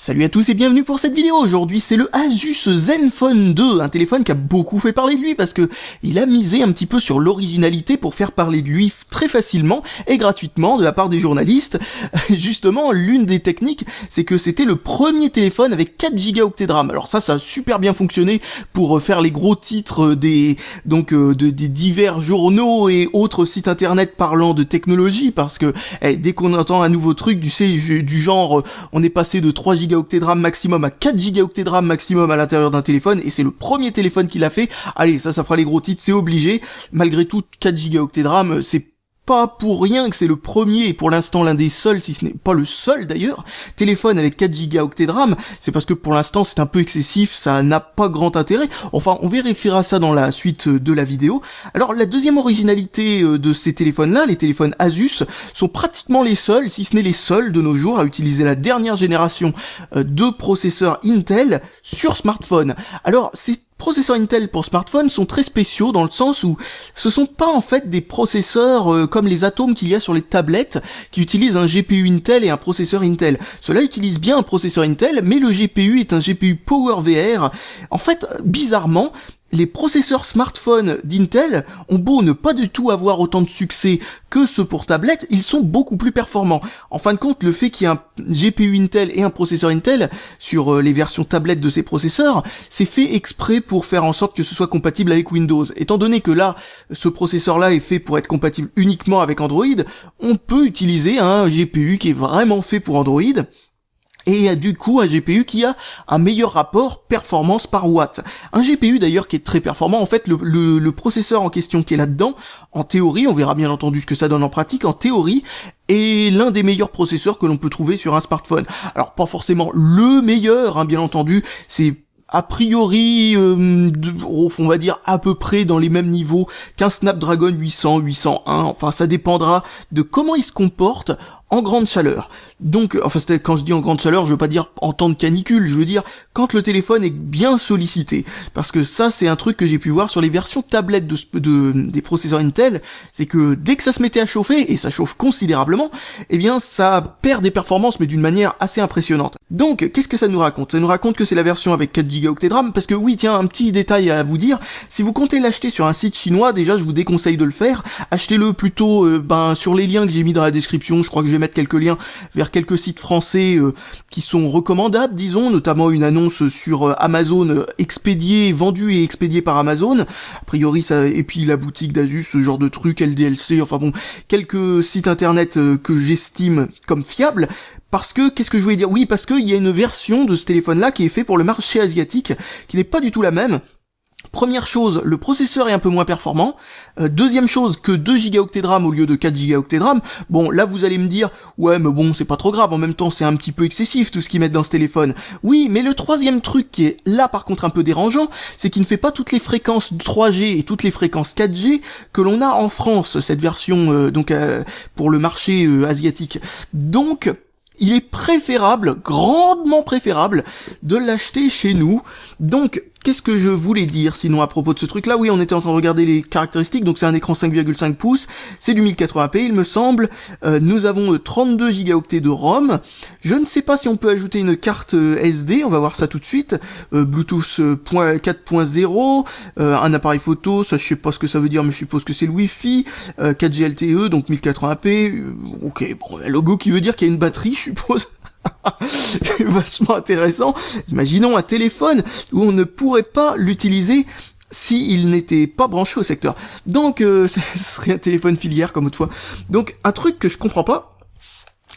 Salut à tous et bienvenue pour cette vidéo. Aujourd'hui c'est le Asus Zenfone 2, un téléphone qui a beaucoup fait parler de lui parce que il a misé un petit peu sur l'originalité pour faire parler de lui très facilement et gratuitement de la part des journalistes. Justement, l'une des techniques, c'est que c'était le premier téléphone avec 4 Go de RAM. Alors ça a super bien fonctionné pour faire les gros titres des divers journaux et autres sites internet parlant de technologie, parce que dès qu'on entend un nouveau truc, du genre on est passé de 3 Go de RAM maximum à 4 Go de RAM maximum à l'intérieur d'un téléphone, et c'est le premier téléphone qui l'a fait. Allez, ça fera les gros titres, c'est obligé. Malgré tout, 4 Go de RAM, c'est pas pour rien que c'est le premier et pour l'instant l'un des seuls, si ce n'est pas le seul d'ailleurs, téléphone avec 4 Go de RAM. C'est parce que pour l'instant c'est un peu excessif, ça n'a pas grand intérêt. Enfin, on vérifiera ça dans la suite de la vidéo. Alors la deuxième originalité de ces téléphones-là, les téléphones Asus, sont pratiquement les seuls, si ce n'est les seuls de nos jours, à utiliser la dernière génération de processeurs Intel sur smartphone. Alors ces processeurs Intel pour smartphone sont très spéciaux dans le sens où ce sont pas en fait des processeurs comme les atomes qu'il y a sur les tablettes qui utilisent un GPU Intel et un processeur Intel. Ceux-là utilisent bien un processeur Intel, mais le GPU est un GPU PowerVR. En fait, bizarrement, les processeurs smartphones d'Intel ont beau ne pas du tout avoir autant de succès que ceux pour tablette, ils sont beaucoup plus performants. En fin de compte, le fait qu'il y ait un GPU Intel et un processeur Intel sur les versions tablettes de ces processeurs, c'est fait exprès pour faire en sorte que ce soit compatible avec Windows. Étant donné que là, ce processeur-là est fait pour être compatible uniquement avec Android, on peut utiliser un GPU qui est vraiment fait pour Android, et du coup un GPU qui a un meilleur rapport performance par watt. Un GPU d'ailleurs qui est très performant. En fait, le processeur en question qui est là-dedans, en théorie, on verra bien entendu ce que ça donne en pratique, en théorie, est l'un des meilleurs processeurs que l'on peut trouver sur un smartphone. Alors pas forcément le meilleur, hein, bien entendu, c'est a priori, on va dire à peu près dans les mêmes niveaux qu'un Snapdragon 800, 801, enfin ça dépendra de comment il se comporte en grande chaleur. Donc, enfin, quand je dis en grande chaleur, je veux pas dire en temps de canicule, je veux dire quand le téléphone est bien sollicité. Parce que ça, c'est un truc que j'ai pu voir sur les versions tablettes des processeurs Intel, c'est que dès que ça se mettait à chauffer, et ça chauffe considérablement, eh bien, ça perd des performances, mais d'une manière assez impressionnante. Donc, qu'est-ce que ça nous raconte? Ça nous raconte que c'est la version avec 4 Go de RAM, parce que oui, tiens, un petit détail à vous dire, si vous comptez l'acheter sur un site chinois, déjà, je vous déconseille de le faire. Achetez-le plutôt, sur les liens que j'ai mis dans la description. Je crois que je vais mettre quelques liens vers quelques sites français qui sont recommandables, disons, notamment une annonce sur Amazon vendue et expédiée par Amazon, a priori ça, et puis la boutique d'Asus, ce genre de truc, LDLC, enfin bon, quelques sites internet que j'estime comme fiables. Parce que, qu'est-ce que je voulais dire? Oui, parce qu'il y a une version de ce téléphone-là qui est fait pour le marché asiatique, qui n'est pas du tout la même. Première chose, le processeur est un peu moins performant. Deuxième chose, que 2 Go de RAM au lieu de 4 Go de RAM. Bon, là vous allez me dire, ouais mais bon c'est pas trop grave, en même temps c'est un petit peu excessif tout ce qu'ils mettent dans ce téléphone. Oui, mais le troisième truc qui est là par contre un peu dérangeant, c'est qu'il ne fait pas toutes les fréquences 3G et toutes les fréquences 4G que l'on a en France, cette version pour le marché asiatique. Donc, il est préférable, grandement préférable, de l'acheter chez nous. Donc, qu'est-ce que je voulais dire sinon à propos de ce truc-là? Oui, on était en train de regarder les caractéristiques, donc c'est un écran 5,5 pouces, c'est du 1080p il me semble, nous avons 32 Go de ROM, je ne sais pas si on peut ajouter une carte SD, on va voir ça tout de suite, Bluetooth 4.0, un appareil photo, ça je sais pas ce que ça veut dire mais je suppose que c'est le Wi-Fi, 4G LTE, donc 1080p, ok, bon, un logo qui veut dire qu'il y a une batterie, je suppose. Vachement intéressant. Imaginons un téléphone où on ne pourrait pas l'utiliser s'il n'était pas branché au secteur. Donc ce serait un téléphone filière comme autrefois. Donc un truc que je comprends pas,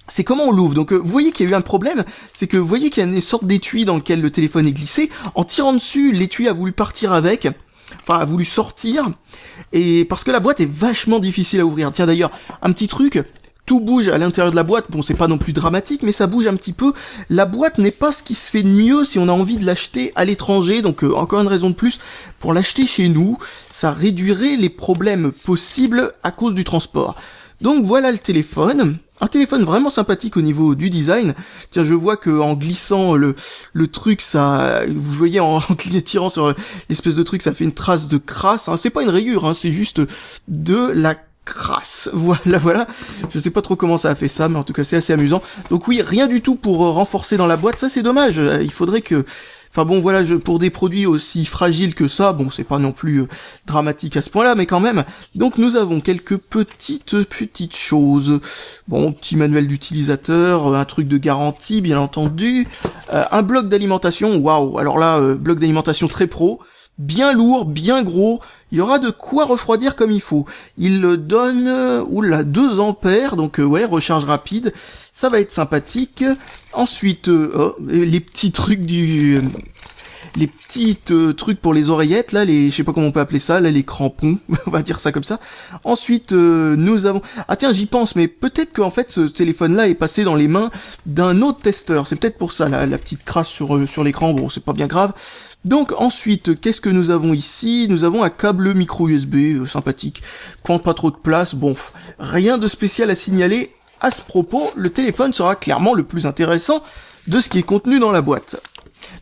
c'est comment on l'ouvre. Donc vous voyez qu'il y a eu un problème, c'est que vous voyez qu'il y a une sorte d'étui dans lequel le téléphone est glissé. En tirant dessus, l'étui a voulu partir avec, enfin a voulu sortir, et parce que la boîte est vachement difficile à ouvrir. Tiens d'ailleurs, un petit truc, tout bouge à l'intérieur de la boîte, bon c'est pas non plus dramatique, mais ça bouge un petit peu. La boîte n'est pas ce qui se fait de mieux si on a envie de l'acheter à l'étranger, donc encore une raison de plus pour l'acheter chez nous, ça réduirait les problèmes possibles à cause du transport. Donc voilà le téléphone. Un téléphone vraiment sympathique au niveau du design. Tiens, je vois que en glissant le truc, ça, vous voyez, en tirant sur l'espèce de truc, ça fait une trace de crasse. Hein. C'est pas une rayure, hein, c'est juste de la crasse. Voilà. Je sais pas trop comment ça a fait ça, mais en tout cas c'est assez amusant. Donc oui, rien du tout pour renforcer dans la boîte, ça c'est dommage. Il faudrait que... Enfin bon voilà, pour des produits aussi fragiles que ça, bon c'est pas non plus dramatique à ce point-là, mais quand même. Donc nous avons quelques petites choses. Bon, petit manuel d'utilisateur, un truc de garantie bien entendu, un bloc d'alimentation, waouh, alors là, bloc d'alimentation très pro, bien lourd, bien gros, il y aura de quoi refroidir comme il faut. Il donne, 2 ampères, donc ouais, recharge rapide, ça va être sympathique. Ensuite, les petits trucs les petites trucs pour les oreillettes, là, je sais pas comment on peut appeler ça, là, les crampons, on va dire ça comme ça. Ensuite, nous avons... Ah tiens, j'y pense, mais peut-être qu'en fait, ce téléphone-là est passé dans les mains d'un autre testeur. C'est peut-être pour ça, la petite crasse sur l'écran, bon, c'est pas bien grave. Donc ensuite, qu'est-ce que nous avons ici? Nous avons un câble micro USB, sympathique. Prend pas trop de place, bon, rien de spécial à signaler. À ce propos, le téléphone sera clairement le plus intéressant de ce qui est contenu dans la boîte.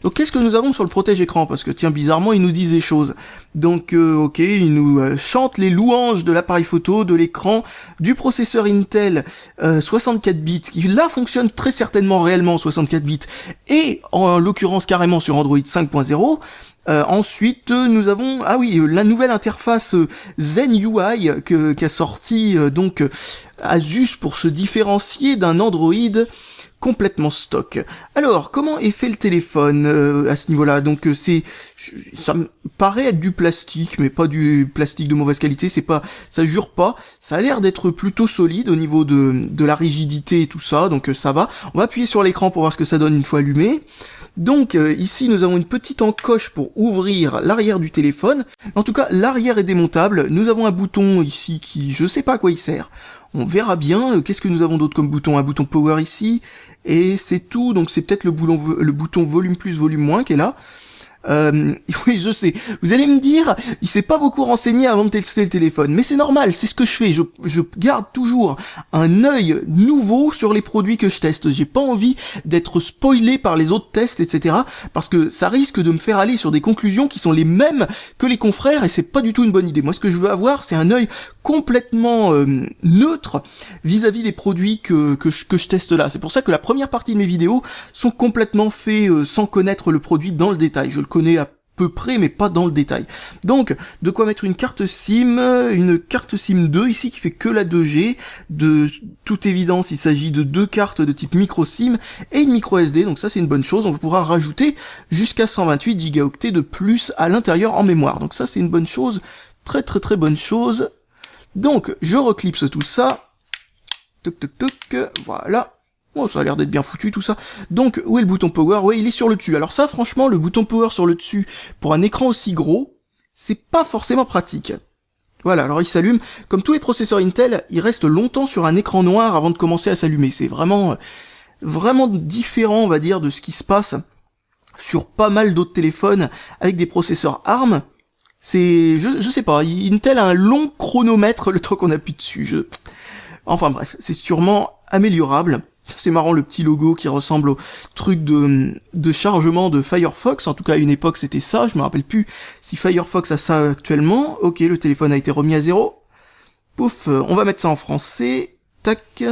Donc qu'est-ce que nous avons sur le protège-écran? Parce que tiens, bizarrement, ils nous disent des choses. Donc ok, ils nous chantent les louanges de l'appareil photo, de l'écran, du processeur Intel 64 bits, qui là fonctionne très certainement réellement 64 bits, et en l'occurrence carrément sur Android 5.0. Ensuite, nous avons la nouvelle interface Zen UI qu'a sorti Asus pour se différencier d'un Android complètement stock. Alors, comment est fait le téléphone à ce niveau-là? Donc ça me paraît être du plastique, mais pas du plastique de mauvaise qualité, ça jure pas. Ça a l'air d'être plutôt solide au niveau de la rigidité et tout ça, donc ça va. On va appuyer sur l'écran pour voir ce que ça donne une fois allumé. Donc ici nous avons une petite encoche pour ouvrir l'arrière du téléphone. En tout cas, l'arrière est démontable. Nous avons un bouton ici qui, je sais pas à quoi il sert. On verra bien. Qu'est-ce que nous avons d'autre comme bouton? Un bouton power ici. Et c'est tout. Donc c'est peut-être le bouton volume plus, volume moins qui est là. Oui, je sais. Vous allez me dire, il s'est pas beaucoup renseigné avant de tester le téléphone, mais c'est normal, c'est ce que je fais. Je garde toujours un œil nouveau sur les produits que je teste. J'ai pas envie d'être spoilé par les autres tests, etc. Parce que ça risque de me faire aller sur des conclusions qui sont les mêmes que les confrères, et c'est pas du tout une bonne idée. Moi, ce que je veux avoir, c'est un œil complètement neutre vis-à-vis des produits que je teste là. C'est pour ça que la première partie de mes vidéos sont complètement faites sans connaître le produit dans le détail. Je le connais à peu près, mais pas dans le détail. Donc, de quoi mettre une carte SIM 2 ici qui fait que la 2G. De toute évidence, il s'agit de 2 cartes de type micro SIM et une micro SD, donc ça c'est une bonne chose. On pourra rajouter jusqu'à 128 Go de plus à l'intérieur en mémoire. Donc ça c'est une bonne chose, très très très bonne chose. Donc, je reclipse tout ça. Toc toc toc, voilà. Oh, ça a l'air d'être bien foutu tout ça. Donc, où est le bouton power? Ouais, il est sur le dessus. Alors ça, franchement, le bouton power sur le dessus, pour un écran aussi gros, c'est pas forcément pratique. Voilà, alors il s'allume. Comme tous les processeurs Intel, il reste longtemps sur un écran noir avant de commencer à s'allumer. C'est vraiment différent, on va dire, de ce qui se passe sur pas mal d'autres téléphones avec des processeurs ARM. Je sais pas, Intel a un long chronomètre le temps qu'on appuie dessus. Enfin bref, c'est sûrement améliorable. C'est marrant le petit logo qui ressemble au truc de chargement de Firefox. En tout cas à une époque c'était ça, je me rappelle plus si Firefox a ça actuellement. Ok, le téléphone a été remis à 0. Pouf, on va mettre ça en français. Tac.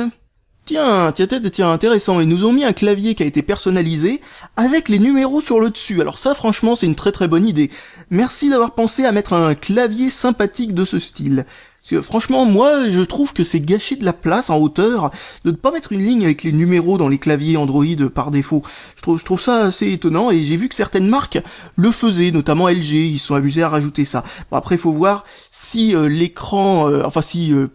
Tiens, intéressant. Ils nous ont mis un clavier qui a été personnalisé avec les numéros sur le dessus. Alors ça franchement c'est une très très bonne idée. Merci d'avoir pensé à mettre un clavier sympathique de ce style. Parce que franchement, moi, je trouve que c'est gâcher de la place en hauteur de ne pas mettre une ligne avec les numéros dans les claviers Android par défaut. Je trouve ça assez étonnant, et j'ai vu que certaines marques le faisaient, notamment LG, ils se sont amusés à rajouter ça. Bon, après, faut voir si l'écran,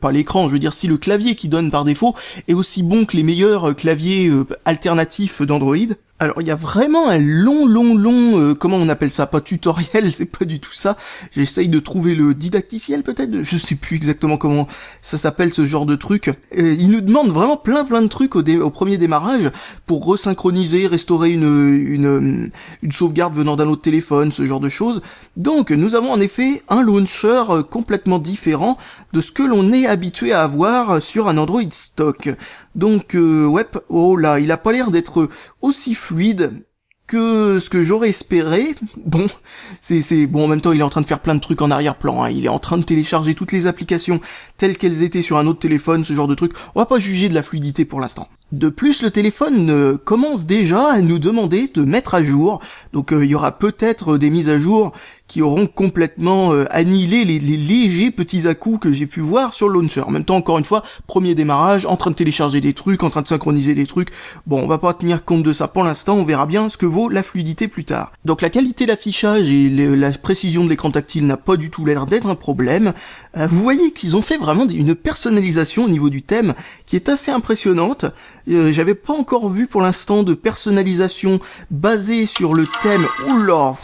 pas l'écran, je veux dire si le clavier qui donne par défaut est aussi bon que les meilleurs claviers alternatifs d'Android. Alors il y a vraiment un long, comment on appelle ça, pas tutoriel, c'est pas du tout ça, j'essaye de trouver le didacticiel peut-être, je sais plus exactement comment ça s'appelle ce genre de truc. Il nous demande vraiment plein de trucs au premier démarrage pour resynchroniser, restaurer une sauvegarde venant d'un autre téléphone, ce genre de choses. Donc nous avons en effet un launcher complètement différent de ce que l'on est habitué à avoir sur un Android stock. Donc ouais, oh là, il a pas l'air d'être aussi fluide que ce que j'aurais espéré. Bon, c'est bon, en même temps il est en train de faire plein de trucs en arrière-plan, hein. Il est en train de télécharger toutes les applications telles qu'elles étaient sur un autre téléphone, ce genre de truc. On va pas juger de la fluidité pour l'instant. De plus, le téléphone commence déjà à nous demander de mettre à jour, donc il y aura peut-être des mises à jour qui auront complètement annihilé les légers petits à-coups que j'ai pu voir sur le launcher. En même temps, encore une fois, premier démarrage, en train de télécharger des trucs, en train de synchroniser des trucs. Bon, on va pas tenir compte de ça pour l'instant, on verra bien ce que vaut la fluidité plus tard. Donc la qualité d'affichage et la précision de l'écran tactile n'a pas du tout l'air d'être un problème. Vous voyez qu'ils ont fait vraiment une personnalisation au niveau du thème qui est assez impressionnante. J'avais pas encore vu pour l'instant de personnalisation basée sur le thème. Oula,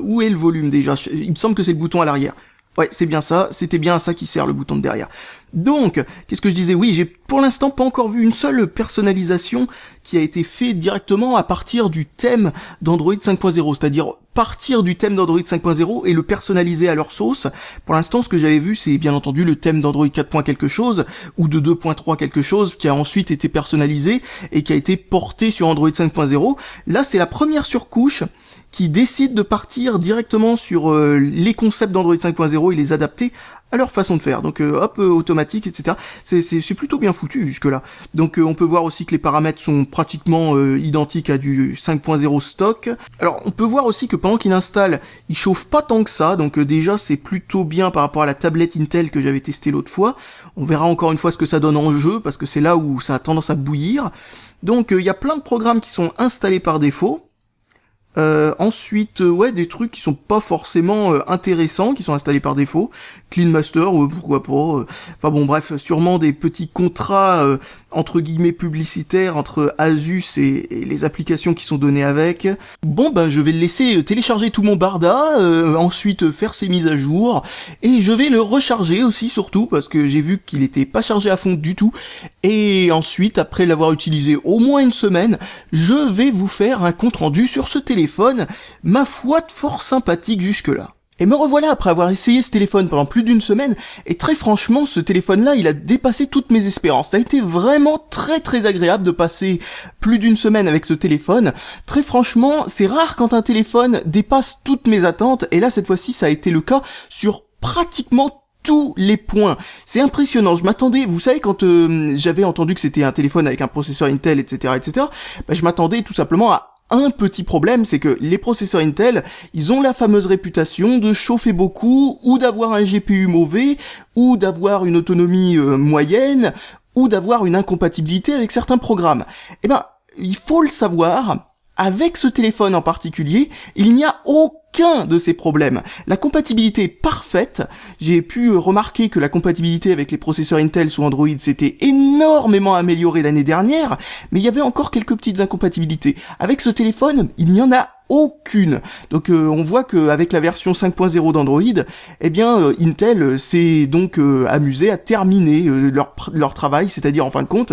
où est le volume déjà? Il me semble que c'est le bouton à l'arrière. Ouais, c'est bien ça, c'était bien à ça qui sert le bouton de derrière. Donc, qu'est-ce que je disais? Oui, j'ai pour l'instant pas encore vu une seule personnalisation qui a été faite directement à partir du thème d'Android 5.0, c'est-à-dire partir du thème d'Android 5.0 et le personnaliser à leur sauce. Pour l'instant, ce que j'avais vu, c'est bien entendu le thème d'Android 4. quelque chose, ou de 2.3 quelque chose, qui a ensuite été personnalisé et qui a été porté sur Android 5.0. Là, c'est la première surcouche qui décide de partir directement sur les concepts d'Android 5.0 et les adapter à leur façon de faire. Donc automatique, etc. C'est plutôt bien foutu jusque-là. Donc on peut voir aussi que les paramètres sont pratiquement identiques à du 5.0 stock. Alors on peut voir aussi que pendant qu'il installe, il chauffe pas tant que ça. Donc déjà c'est plutôt bien par rapport à la tablette Intel que j'avais testée l'autre fois. On verra encore une fois ce que ça donne en jeu, parce que c'est là où ça a tendance à bouillir. Donc il y a plein de programmes qui sont installés par défaut. Ensuite, ouais, des trucs qui sont pas forcément intéressants, qui sont installés par défaut. Clean Master, pourquoi pas. Enfin bon, bref, sûrement des petits contrats entre guillemets publicitaires entre Asus et les applications qui sont données avec. Bon, ben je vais le laisser télécharger tout mon barda, ensuite faire ses mises à jour, et je vais le recharger aussi surtout, parce que j'ai vu qu'il était pas chargé à fond du tout. Et ensuite, après l'avoir utilisé au moins une semaine, je vais vous faire un compte rendu sur ce téléphone, ma foi fort sympathique jusque-là. Et me revoilà après avoir essayé ce téléphone pendant plus d'une semaine, et très franchement, ce téléphone-là, il a dépassé toutes mes espérances. Ça a été vraiment très très agréable de passer plus d'une semaine avec ce téléphone. Très franchement, c'est rare quand un téléphone dépasse toutes mes attentes, et là, cette fois-ci, ça a été le cas sur pratiquement tous les points. C'est impressionnant. Je m'attendais, vous savez, quand j'avais entendu que c'était un téléphone avec un processeur Intel, etc., je m'attendais tout simplement à un petit problème, c'est que les processeurs Intel, ils ont la fameuse réputation de chauffer beaucoup, ou d'avoir un GPU mauvais, ou d'avoir une autonomie moyenne, ou d'avoir une incompatibilité avec certains programmes. Eh ben, il faut le savoir, avec ce téléphone en particulier, il n'y a aucun de ces problèmes. La compatibilité est parfaite. J'ai pu remarquer que la compatibilité avec les processeurs Intel sous Android s'était énormément améliorée l'année dernière, mais il y avait encore quelques petites incompatibilités. Avec ce téléphone, il n'y en a aucune. Donc on voit qu'avec la version 5.0 d'Android, eh bien Intel s'est donc amusé à terminer leur travail, c'est-à-dire en fin de compte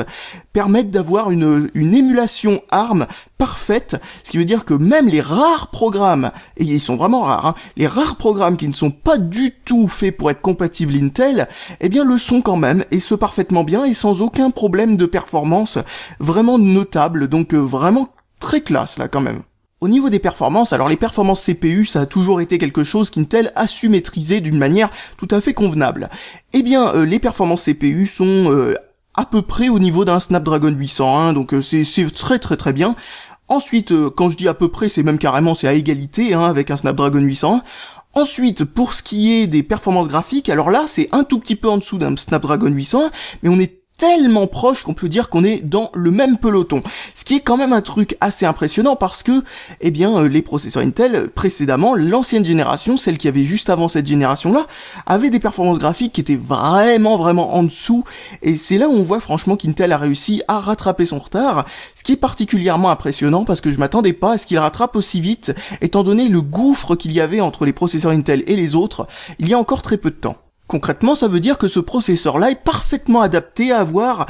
permettre d'avoir une émulation ARM parfaite, ce qui veut dire que même les rares programmes, et ils sont vraiment rares, hein, les rares programmes qui ne sont pas du tout faits pour être compatibles Intel, eh bien le sont quand même, et ce parfaitement bien, et sans aucun problème de performance vraiment notable, donc vraiment très classe là quand même. Au niveau des performances, alors les performances CPU, ça a toujours été quelque chose qu'Intel a su maîtriser d'une manière tout à fait convenable. Eh bien, les performances CPU sont à peu près au niveau d'un Snapdragon 801, donc c'est très très très bien. Ensuite, quand je dis à peu près, c'est même carrément, c'est à égalité avec un Snapdragon 801. Ensuite, pour ce qui est des performances graphiques, alors là, c'est un tout petit peu en dessous d'un Snapdragon 801, mais on est tellement proche qu'on peut dire qu'on est dans le même peloton. Ce qui est quand même un truc assez impressionnant parce que, eh bien, les processeurs Intel, précédemment, l'ancienne génération, celle qui avait juste avant cette génération-là, avait des performances graphiques qui étaient vraiment en dessous, et c'est là où on voit franchement qu'Intel a réussi à rattraper son retard, ce qui est particulièrement impressionnant parce que je m'attendais pas à ce qu'il rattrape aussi vite, étant donné le gouffre qu'il y avait entre les processeurs Intel et les autres, il y a encore très peu de temps. Concrètement, ça veut dire que ce processeur-là est parfaitement adapté à avoir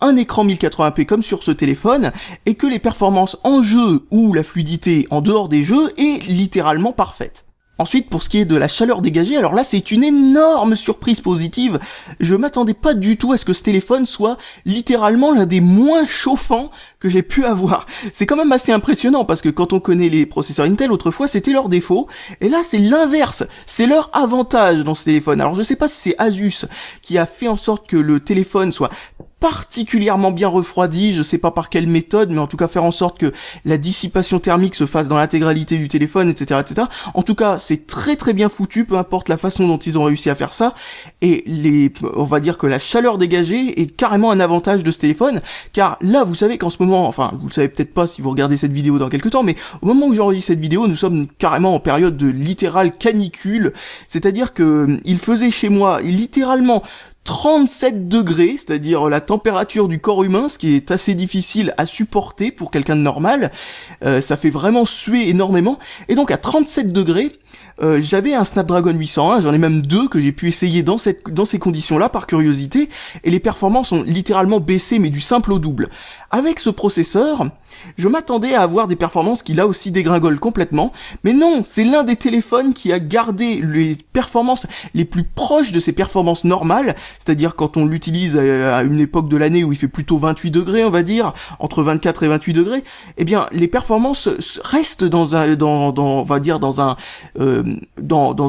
un écran 1080p comme sur ce téléphone, et que les performances en jeu ou la fluidité en dehors des jeux est littéralement parfaite. Ensuite, pour ce qui est de la chaleur dégagée, alors là, c'est une énorme surprise positive. Je m'attendais pas du tout à ce que ce téléphone soit littéralement l'un des moins chauffants que j'ai pu avoir. C'est quand même assez impressionnant parce que quand on connaît les processeurs Intel, autrefois, c'était leur défaut. Et là, c'est l'inverse. C'est leur avantage dans ce téléphone. Alors, je sais pas si c'est Asus qui a fait en sorte que le téléphone soit particulièrement bien refroidi, je sais pas par quelle méthode, mais en tout cas faire en sorte que la dissipation thermique se fasse dans l'intégralité du téléphone, etc., etc. En tout cas, c'est très très bien foutu, peu importe la façon dont ils ont réussi à faire ça, et on va dire que la chaleur dégagée est carrément un avantage de ce téléphone, car là, vous savez qu'en ce moment, enfin, vous le savez peut-être pas si vous regardez cette vidéo dans quelques temps, mais au moment où j'enregistre cette vidéo, nous sommes carrément en période de littérale canicule, c'est-à-dire que il faisait chez moi littéralement 37 degrés, c'est-à-dire la température du corps humain, ce qui est assez difficile à supporter pour quelqu'un de normal. Ça fait vraiment suer énormément. Et donc à 37 degrés, j'avais un Snapdragon 801, j'en ai même deux que j'ai pu essayer dans ces conditions-là par curiosité, et les performances ont littéralement baissé, mais du simple au double. Avec ce processeur, je m'attendais à avoir des performances qui là aussi dégringolent complètement, mais non, c'est l'un des téléphones qui a gardé les performances les plus proches de ses performances normales, c'est-à-dire quand on l'utilise à une époque de l'année où il fait plutôt 28 degrés, on va dire, entre 24 et 28 degrés, eh bien les performances restent dans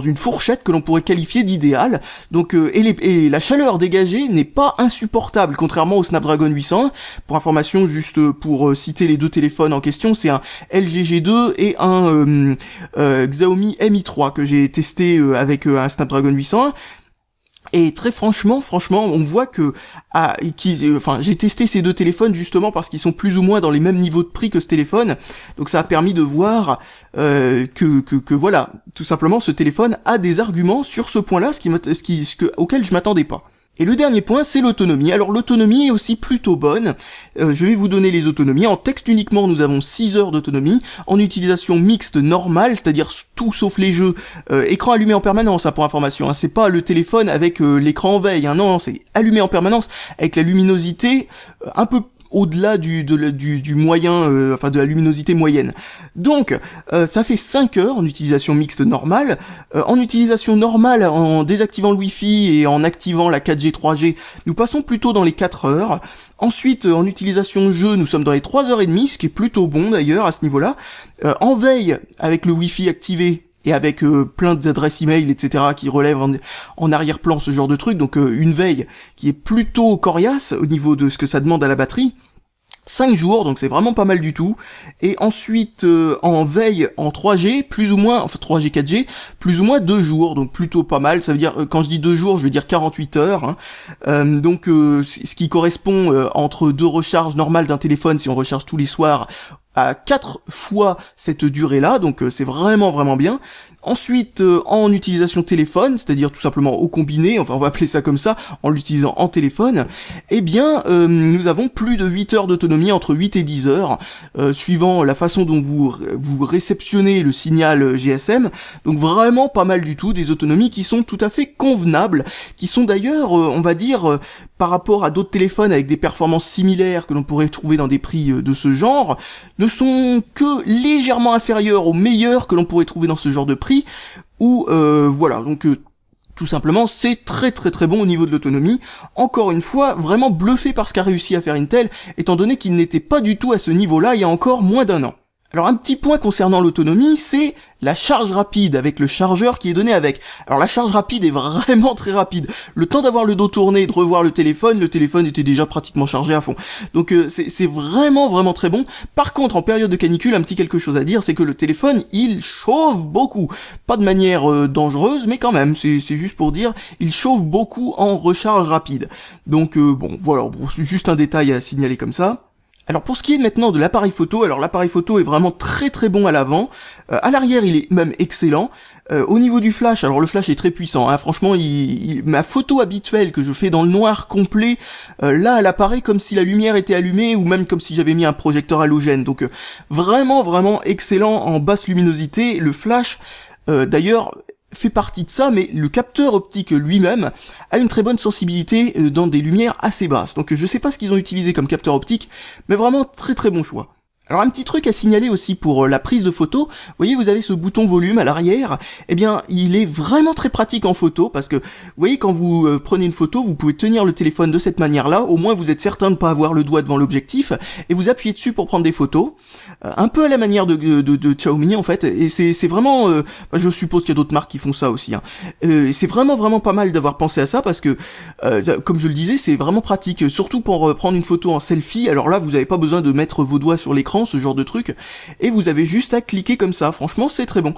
une fourchette que l'on pourrait qualifier d'idéal. Donc et la chaleur dégagée n'est pas insupportable, contrairement au Snapdragon 801. Pour information, juste pour citer les deux téléphones en question, c'est un LG G2 et un Xiaomi Mi 3 que j'ai testé avec un Snapdragon 801. Et très franchement, on voit que j'ai testé ces deux téléphones justement parce qu'ils sont plus ou moins dans les mêmes niveaux de prix que ce téléphone. Donc ça a permis de voir que voilà, tout simplement ce téléphone a des arguments sur ce point-là, auquel je m'attendais pas. Et le dernier point, c'est l'autonomie. Alors l'autonomie est aussi plutôt bonne. Je vais vous donner les autonomies. En texte uniquement, nous avons 6 heures d'autonomie. En utilisation mixte normale, c'est-à-dire tout sauf les jeux, écran allumé en permanence, pour information. Hein. C'est pas le téléphone avec l'écran en veille. Hein. Non, c'est allumé en permanence avec la luminosité un peu au-delà du moyen, de la luminosité moyenne. Donc, ça fait 5 heures en utilisation mixte normale. En utilisation normale, en désactivant le Wi-Fi et en activant la 4G, 3G, nous passons plutôt dans les 4 heures. Ensuite, en utilisation jeu, nous sommes dans les 3h30, ce qui est plutôt bon d'ailleurs à ce niveau-là. En veille, avec le Wi-Fi activé, et avec plein d'adresses email, etc., qui relèvent en arrière-plan ce genre de truc, donc une veille qui est plutôt coriace au niveau de ce que ça demande à la batterie. 5 jours, donc c'est vraiment pas mal du tout. Et ensuite, en veille en 3G, plus ou moins, 3G, 4G, plus ou moins 2 jours, donc plutôt pas mal. Ça veut dire, quand je dis 2 jours, je veux dire 48 heures. Hein. Donc, ce qui correspond entre 2 recharges normales d'un téléphone, si on recharge tous les soirs, à 4 fois cette durée-là, donc c'est vraiment vraiment bien. Ensuite, en utilisation téléphone, c'est-à-dire tout simplement au combiné, enfin on va appeler ça comme ça, en l'utilisant en téléphone, eh bien nous avons plus de 8 heures d'autonomie, entre 8 et 10 heures, suivant la façon dont vous réceptionnez le signal GSM, donc vraiment pas mal du tout, des autonomies qui sont tout à fait convenables, qui sont d'ailleurs, on va dire, par rapport à d'autres téléphones avec des performances similaires que l'on pourrait trouver dans des prix de ce genre, ne sont que légèrement inférieurs aux meilleurs que l'on pourrait trouver dans ce genre de prix, ou voilà, donc tout simplement c'est très très très bon au niveau de l'autonomie. Encore une fois, vraiment bluffé par ce qu'a réussi à faire Intel, étant donné qu'il n'était pas du tout à ce niveau-là il y a encore moins d'un an. Alors un petit point concernant l'autonomie, c'est la charge rapide avec le chargeur qui est donné avec. Alors la charge rapide est vraiment très rapide. Le temps d'avoir le dos tourné et de revoir le téléphone était déjà pratiquement chargé à fond. Donc c'est vraiment vraiment très bon. Par contre, en période de canicule, un petit quelque chose à dire, c'est que le téléphone, il chauffe beaucoup. Pas de manière dangereuse, mais quand même, c'est juste pour dire, il chauffe beaucoup en recharge rapide. Donc bon, voilà, c'est juste un détail à signaler comme ça. Alors pour ce qui est maintenant de l'appareil photo, alors l'appareil photo est vraiment très très bon à l'avant, à l'arrière il est même excellent. Au niveau du flash, alors le flash est très puissant, hein. Franchement ma photo habituelle que je fais dans le noir complet, là elle apparaît comme si la lumière était allumée ou même comme si j'avais mis un projecteur halogène, donc vraiment vraiment excellent en basse luminosité. Le flash d'ailleurs fait partie de ça, mais le capteur optique lui-même a une très bonne sensibilité dans des lumières assez basses. Donc je sais pas ce qu'ils ont utilisé comme capteur optique, mais vraiment très très bon choix. Alors un petit truc à signaler aussi pour la prise de photo, vous voyez vous avez ce bouton volume à l'arrière, eh bien il est vraiment très pratique en photo parce que vous voyez quand vous prenez une photo, vous pouvez tenir le téléphone de cette manière-là, au moins vous êtes certain de pas avoir le doigt devant l'objectif et vous appuyez dessus pour prendre des photos, un peu à la manière de Xiaomi en fait, et c'est vraiment, je suppose qu'il y a d'autres marques qui font ça aussi, hein. C'est vraiment pas mal d'avoir pensé à ça parce que comme je le disais c'est vraiment pratique, surtout pour prendre une photo en selfie. Alors là vous avez pas besoin de mettre vos doigts sur l'écran, ce genre de truc, et vous avez juste à cliquer comme ça, franchement c'est très bon.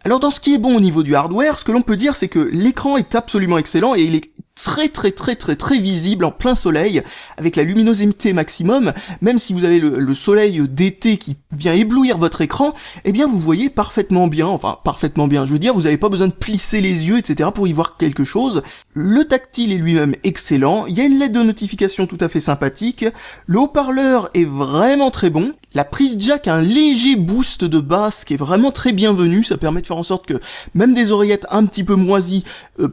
Alors dans ce qui est bon au niveau du hardware, ce que l'on peut dire c'est que l'écran est absolument excellent et il est très visible en plein soleil, avec la luminosité maximum, même si vous avez le soleil d'été qui vient éblouir votre écran, eh bien vous voyez parfaitement bien, je veux dire, vous n'avez pas besoin de plisser les yeux, etc. pour y voir quelque chose. Le tactile est lui-même excellent, il y a une LED de notification tout à fait sympathique, le haut-parleur est vraiment très bon, la prise jack a un léger boost de basse qui est vraiment très bienvenu, ça permet de faire en sorte que même des oreillettes un petit peu moisies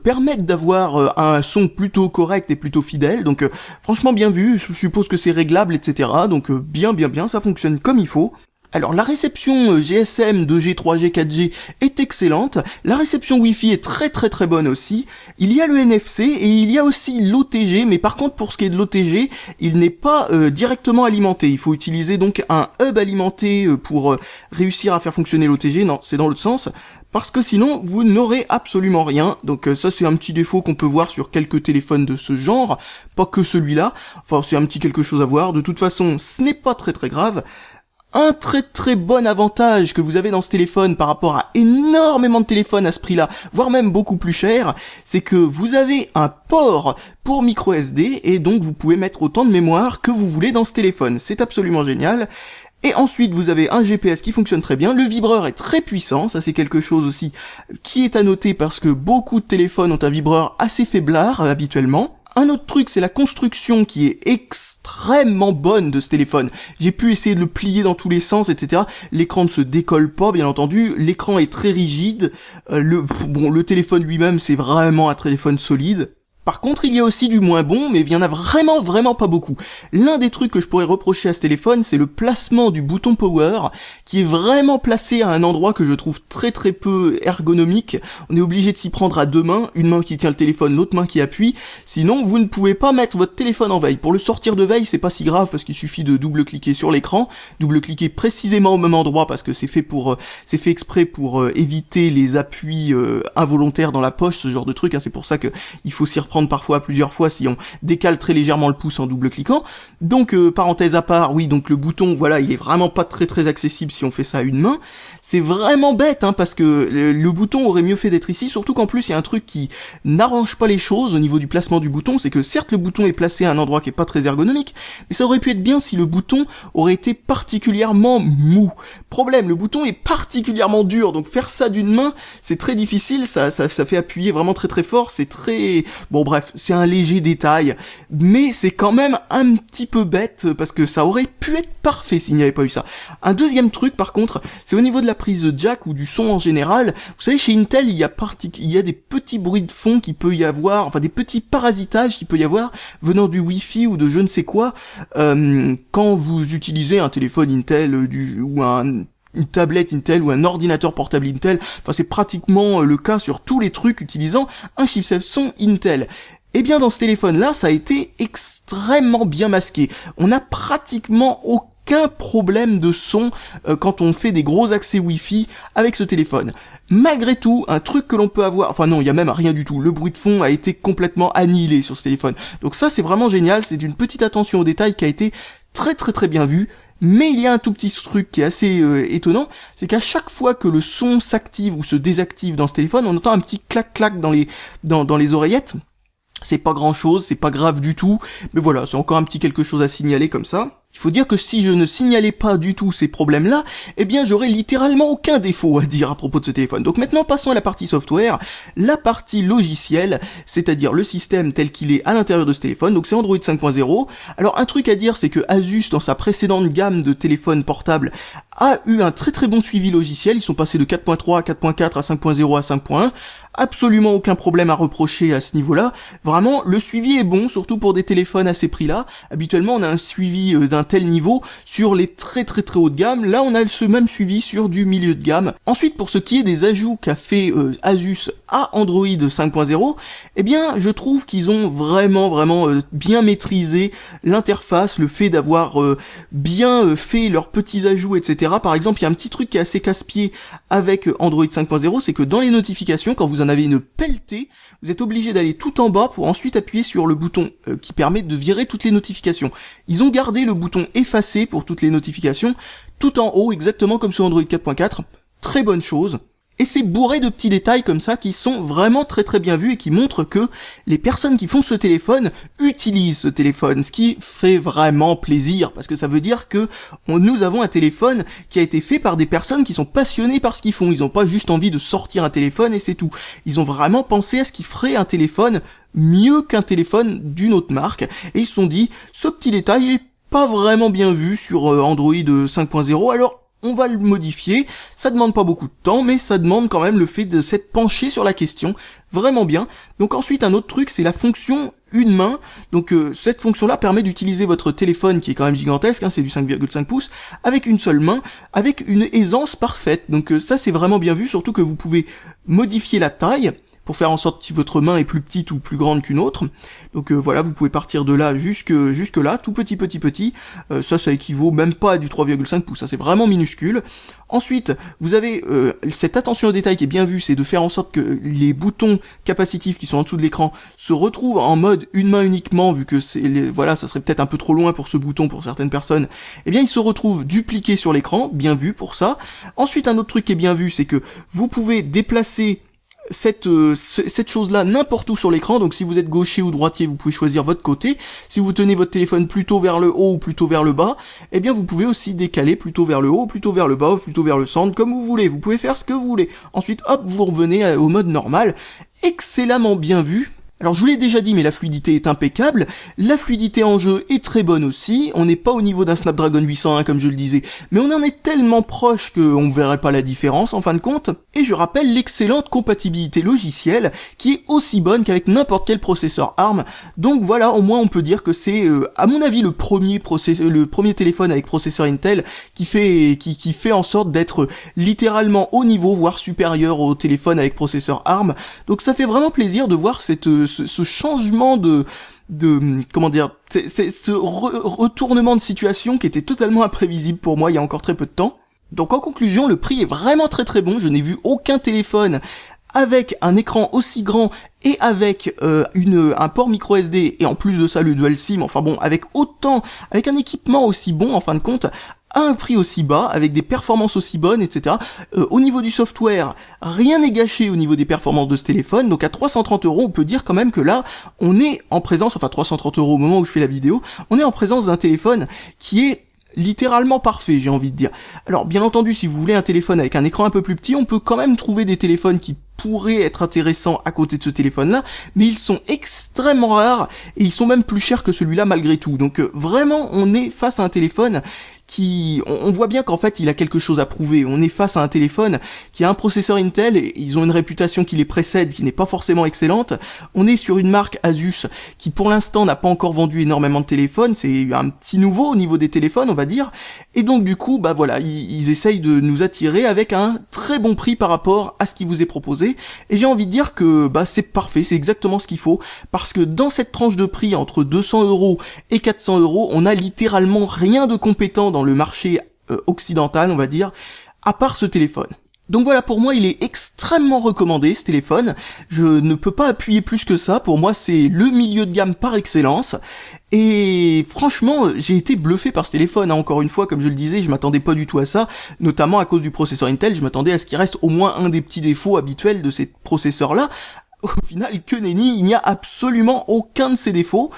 permettent d'avoir un son plutôt correct et plutôt fidèle, donc franchement bien vu, je suppose que c'est réglable, etc. Donc bien, ça fonctionne comme il faut. Alors la réception GSM 2G, 3G, 4G est excellente, la réception Wi-Fi est très bonne aussi, il y a le NFC et il y a aussi l'OTG, mais par contre pour ce qui est de l'OTG, il n'est pas directement alimenté, il faut utiliser donc un hub alimenté pour réussir à faire fonctionner l'OTG, non c'est dans l'autre sens, parce que sinon vous n'aurez absolument rien, donc ça c'est un petit défaut qu'on peut voir sur quelques téléphones de ce genre, pas que celui-là, enfin c'est un petit quelque chose à voir, de toute façon ce n'est pas très grave. Un très bon avantage que vous avez dans ce téléphone par rapport à énormément de téléphones à ce prix-là, voire même beaucoup plus cher, c'est que vous avez un port pour micro SD et donc vous pouvez mettre autant de mémoire que vous voulez dans ce téléphone. C'est absolument génial. Et ensuite vous avez un GPS qui fonctionne très bien, le vibreur est très puissant, ça c'est quelque chose aussi qui est à noter parce que beaucoup de téléphones ont un vibreur assez faiblard habituellement. Un autre truc, c'est la construction qui est extrêmement bonne de ce téléphone. J'ai pu essayer de le plier dans tous les sens, etc. L'écran ne se décolle pas, bien entendu. L'écran est très rigide. Le téléphone lui-même, c'est vraiment un téléphone solide. Par contre, il y a aussi du moins bon, mais il y en a vraiment pas beaucoup. L'un des trucs que je pourrais reprocher à ce téléphone, c'est le placement du bouton power, qui est vraiment placé à un endroit que je trouve très peu ergonomique. On est obligé de s'y prendre à deux mains, une main qui tient le téléphone, l'autre main qui appuie, sinon vous ne pouvez pas mettre votre téléphone en veille. Pour le sortir de veille, c'est pas si grave, parce qu'il suffit de double-cliquer sur l'écran, double-cliquer précisément au même endroit, parce que c'est fait exprès pour éviter les appuis involontaires dans la poche, ce genre de truc, hein. C'est pour ça que il faut s'y reprendre parfois plusieurs fois si on décale très légèrement le pouce en double cliquant. Donc parenthèse à part, oui, donc le bouton, voilà, il est vraiment pas très accessible si on fait ça à une main. C'est vraiment bête, hein, parce que le bouton aurait mieux fait d'être ici, surtout qu'en plus il y a un truc qui n'arrange pas les choses au niveau du placement du bouton, c'est que certes le bouton est placé à un endroit qui est pas très ergonomique, mais ça aurait pu être bien si le bouton aurait été particulièrement mou. Problème, le bouton est particulièrement dur, donc faire ça d'une main, c'est très difficile, ça fait appuyer vraiment très fort, c'est très... Bon bref, c'est un léger détail, mais c'est quand même un petit peu bête, parce que ça aurait pu être parfait s'il n'y avait pas eu ça. Un deuxième truc par contre, c'est au niveau de la prise jack ou du son en général. Vous savez, chez Intel, il y a des petits bruits de fond qui peut y avoir, enfin des petits parasitages qui peut y avoir venant du Wi-Fi ou de je ne sais quoi, quand vous utilisez un téléphone Intel ou une tablette Intel ou un ordinateur portable Intel. Enfin, c'est pratiquement le cas sur tous les trucs utilisant un chipset son Intel. Eh bien, dans ce téléphone-là, ça a été extrêmement bien masqué. On n'a pratiquement aucun problème de son quand on fait des gros accès Wi-Fi avec ce téléphone. Malgré tout, un truc que l'on peut avoir, enfin non, il y a même rien du tout, le bruit de fond a été complètement annihilé sur ce téléphone. Donc ça, c'est vraiment génial, c'est une petite attention aux détails qui a été très bien vue. Mais il y a un tout petit truc qui est assez étonnant, c'est qu'à chaque fois que le son s'active ou se désactive dans ce téléphone, on entend un petit clac-clac dans les oreillettes. C'est pas grand chose, c'est pas grave du tout, mais voilà, c'est encore un petit quelque chose à signaler comme ça. Il faut dire que si je ne signalais pas du tout ces problèmes-là, eh bien j'aurais littéralement aucun défaut à dire à propos de ce téléphone. Donc maintenant passons à la partie software, la partie logicielle, c'est-à-dire le système tel qu'il est à l'intérieur de ce téléphone, donc c'est Android 5.0. Alors un truc à dire, c'est que Asus, dans sa précédente gamme de téléphones portables, a eu un très très bon suivi logiciel, ils sont passés de 4.3 à 4.4 à 5.0 à 5.1, absolument aucun problème à reprocher à ce niveau-là. Vraiment, le suivi est bon, surtout pour des téléphones à ces prix-là. Habituellement, on a un suivi d'un tel niveau sur les très très très haut de gamme. Là, on a ce même suivi sur du milieu de gamme. Ensuite, pour ce qui est des ajouts qu'a fait Asus à Android 5.0, eh bien, je trouve qu'ils ont vraiment bien maîtrisé l'interface, le fait d'avoir bien fait leurs petits ajouts, etc. Par exemple, il y a un petit truc qui est assez casse-pied avec Android 5.0, c'est que dans les notifications, quand vous en avez une pelletée, vous êtes obligé d'aller tout en bas pour ensuite appuyer sur le bouton qui permet de virer toutes les notifications. Ils ont gardé le bouton effacer pour toutes les notifications, tout en haut, exactement comme sur Android 4.4. Très bonne chose. Et c'est bourré de petits détails comme ça qui sont vraiment très très bien vus et qui montrent que les personnes qui font ce téléphone utilisent ce téléphone, ce qui fait vraiment plaisir, parce que ça veut dire que nous avons un téléphone qui a été fait par des personnes qui sont passionnées par ce qu'ils font. Ils n'ont pas juste envie de sortir un téléphone et c'est tout. Ils ont vraiment pensé à ce qui ferait un téléphone mieux qu'un téléphone d'une autre marque, et ils se sont dit, ce petit détail est pas vraiment bien vu sur Android 5.0, alors on va le modifier. Ça demande pas beaucoup de temps, mais ça demande quand même le fait de s'être penché sur la question, vraiment bien. Donc ensuite, un autre truc, c'est la fonction une main. Donc cette fonction-là permet d'utiliser votre téléphone, qui est quand même gigantesque, c'est du 5,5 pouces, avec une seule main, avec une aisance parfaite. Donc ça, c'est vraiment bien vu, surtout que vous pouvez modifier la taille, pour faire en sorte que votre main est plus petite ou plus grande qu'une autre. Donc voilà, vous pouvez partir de là jusque là, tout petit. Ça équivaut même pas à du 3,5 pouces, ça c'est vraiment minuscule. Ensuite, vous avez cette attention au détail qui est bien vue, c'est de faire en sorte que les boutons capacitifs qui sont en dessous de l'écran se retrouvent en mode une main uniquement, vu que voilà, ça serait peut-être un peu trop loin pour ce bouton pour certaines personnes. Eh bien, ils se retrouvent dupliqués sur l'écran, bien vu pour ça. Ensuite, un autre truc qui est bien vu, c'est que vous pouvez déplacer cette chose-là n'importe où sur l'écran. Donc si vous êtes gaucher ou droitier, vous pouvez choisir votre côté. Si vous tenez votre téléphone plutôt vers le haut ou plutôt vers le bas, eh bien vous pouvez aussi décaler plutôt vers le haut, plutôt vers le bas, ou plutôt vers le centre, comme vous voulez. Vous pouvez faire ce que vous voulez. Ensuite, hop, vous revenez au mode normal. Excellemment bien vu. Alors je vous l'ai déjà dit, mais la fluidité est impeccable, la fluidité en jeu est très bonne aussi, on n'est pas au niveau d'un Snapdragon 801 comme je le disais, mais on en est tellement proche qu'on ne verrait pas la différence en fin de compte, et je rappelle l'excellente compatibilité logicielle qui est aussi bonne qu'avec n'importe quel processeur ARM, donc voilà, au moins on peut dire que c'est à mon avis le premier téléphone avec processeur Intel qui fait en sorte d'être littéralement au niveau, voire supérieur au téléphone avec processeur ARM, donc ça fait vraiment plaisir de voir ce changement de comment dire, ce retournement de situation qui était totalement imprévisible pour moi il y a encore très peu de temps. Donc en conclusion, le prix est vraiment très très bon, je n'ai vu aucun téléphone avec un écran aussi grand et avec un port micro SD et en plus de ça le dual SIM, enfin bon, avec un équipement aussi bon en fin de compte, à un prix aussi bas, avec des performances aussi bonnes, etc. Au niveau du software, rien n'est gâché au niveau des performances de ce téléphone, donc à 330 €, on peut dire quand même que là, on est en présence, enfin 330 € au moment où je fais la vidéo, on est en présence d'un téléphone qui est littéralement parfait, j'ai envie de dire. Alors bien entendu, si vous voulez un téléphone avec un écran un peu plus petit, on peut quand même trouver des téléphones qui pourraient être intéressants à côté de ce téléphone-là, mais ils sont extrêmement rares et ils sont même plus chers que celui-là malgré tout. Donc vraiment, on est face à un téléphone on voit bien qu'en fait il a quelque chose à prouver. On est face à un téléphone qui a un processeur Intel et ils ont une réputation qui les précède, qui n'est pas forcément excellente. On est sur une marque Asus qui pour l'instant n'a pas encore vendu énormément de téléphones, c'est un petit nouveau au niveau des téléphones on va dire, et donc du coup bah voilà, ils essayent de nous attirer avec un très bon prix par rapport à ce qui vous est proposé, et j'ai envie de dire que bah c'est parfait, c'est exactement ce qu'il faut, parce que dans cette tranche de prix entre 200 € et 400 €, on a littéralement rien de compétent dans le marché occidental, on va dire, à part ce téléphone. Donc voilà, pour moi, il est extrêmement recommandé, ce téléphone. Je ne peux pas appuyer plus que ça. Pour moi, c'est le milieu de gamme par excellence. Et franchement, j'ai été bluffé par ce téléphone. Encore une fois, comme je le disais, je m'attendais pas du tout à ça, notamment à cause du processeur Intel. Je m'attendais à ce qu'il reste au moins un des petits défauts habituels de ces processeurs-là. Au final, que nenni, il n'y a absolument aucun de ces défauts.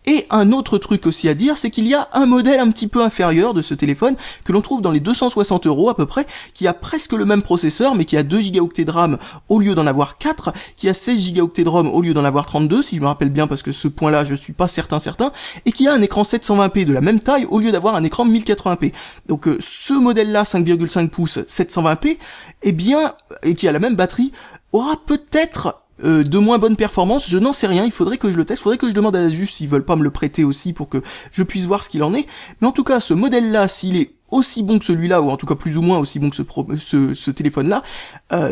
Et un autre truc aussi à dire, c'est qu'il y a un modèle un petit peu inférieur de ce téléphone, que l'on trouve dans les 260 € à peu près, qui a presque le même processeur, mais qui a 2 Go de RAM au lieu d'en avoir 4, qui a 16 Go de ROM au lieu d'en avoir 32, si je me rappelle bien, parce que ce point-là, je suis pas certain, et qui a un écran 720p de la même taille au lieu d'avoir un écran 1080p. Donc ce modèle-là, 5,5 pouces 720p, eh bien, et qui a la même batterie, aura peut-être de moins bonnes performances, je n'en sais rien, il faudrait que je le teste, faudrait que je demande à Asus s'ils veulent pas me le prêter aussi pour que je puisse voir ce qu'il en est, mais en tout cas, ce modèle-là, s'il est aussi bon que celui-là, ou en tout cas plus ou moins aussi bon que ce téléphone-là,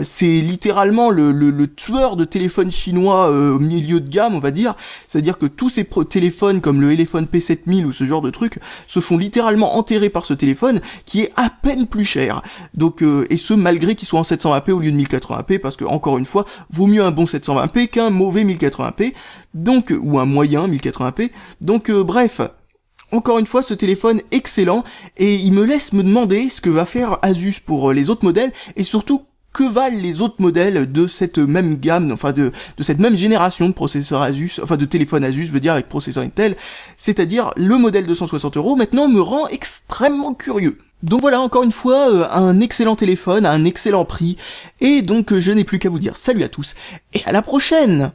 c'est littéralement le tueur de téléphones chinois au milieu de gamme, on va dire. C'est-à-dire que tous ces téléphones comme le Elephone P7000 ou ce genre de truc se font littéralement enterrer par ce téléphone qui est à peine plus cher. Donc et ce malgré qu'il soit en 720p au lieu de 1080p, parce que encore une fois, vaut mieux un bon 720p qu'un mauvais 1080p. Donc ou un moyen 1080p. Donc bref. Encore une fois, ce téléphone excellent, et il me laisse me demander ce que va faire Asus pour les autres modèles, et surtout, que valent les autres modèles de cette même gamme, enfin de cette même génération de processeurs Asus, enfin de téléphones Asus, je veux dire, avec processeur Intel, c'est-à-dire le modèle 260 €, maintenant me rend extrêmement curieux. Donc voilà, encore une fois, un excellent téléphone, à un excellent prix, et donc je n'ai plus qu'à vous dire salut à tous, et à la prochaine!